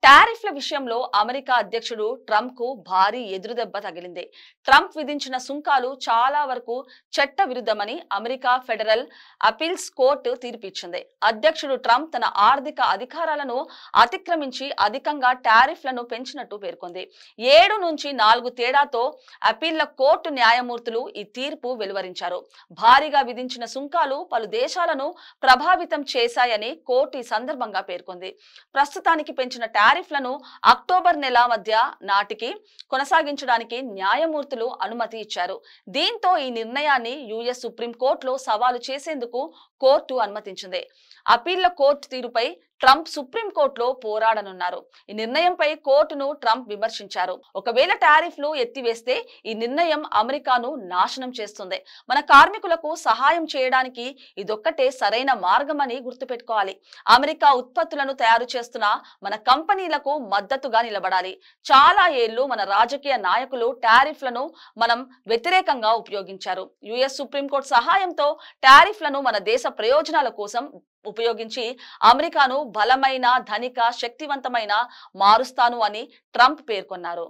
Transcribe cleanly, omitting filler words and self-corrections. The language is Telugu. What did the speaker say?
టారిఫ్ల విషయంలో అమెరికా అధ్యక్షుడు ట్రంప్ కు భారీ ఎదురుదెబ్బ తగిలింది. ట్రంప్ విధించిన సుంకాలు చాలా వరకు చట్ట విరుద్ధమని అమెరికా ఫెడరల్ అపీల్స్ కోర్టు తీర్పిచ్చింది. అధ్యక్షుడు ట్రంప్ తన ఆర్థిక అధికారాలను అతిక్రమించి అధికంగా టారిఫ్లను పెంచినట్టు పేర్కొంది. 7 నుంచి 4 తేడాతో అపీళ్ల కోర్టు న్యాయమూర్తులు ఈ తీర్పు వెలువరించారు. భారీగా విధించిన సుంకాలు పలు దేశాలను ప్రభావితం చేశాయని కోర్టు ఈ సందర్భంగా పేర్కొంది. ప్రస్తుతానికి పెంచిన టారిఫ్లను అక్టోబర్ నెల మధ్య నాటికి కొనసాగించడానికి న్యాయమూర్తులు అనుమతి ఇచ్చారు. దీంతో ఈ నిర్ణయాన్ని యుఎస్ సుప్రీంకోర్టులో సవాలు చేసేందుకు కోర్టు అనుమతించింది. అపీళ్ల కోర్టు తీరుపై ట్రంప్ సుప్రీంకోర్టులో పోరాడనున్నారు. ఈ నిర్ణయంపై కోర్టును ట్రంప్ విమర్శించారు. ఒకవేళ టారిఫ్లు ఎత్తివేస్తే ఈ నిర్ణయం అమెరికాను నాశనం చేస్తుంది. మన కార్మికులకు సహాయం చేయడానికి ఇదొక్కటే సరైన మార్గమని గుర్తుపెట్టుకోవాలి. అమెరికా ఉత్పత్తులను తయారు చేస్తున్న మన కంపెనీలకు మద్దతుగా నిలబడాలి. చాలా ఏళ్లు మన రాజకీయ నాయకులు టారిఫ్లను మనం వ్యతిరేకంగా ఉపయోగించారు. యుఎస్ సుప్రీంకోర్టు సహాయంతో టారిఫ్లను మన దేశ ప్రయోజనాల కోసం ఉపయోగించి అమెరికాను బలమైన, ధనిక, శక్తివంతమైన మారుస్తాను అని ట్రంప్ పేర్కొన్నారు.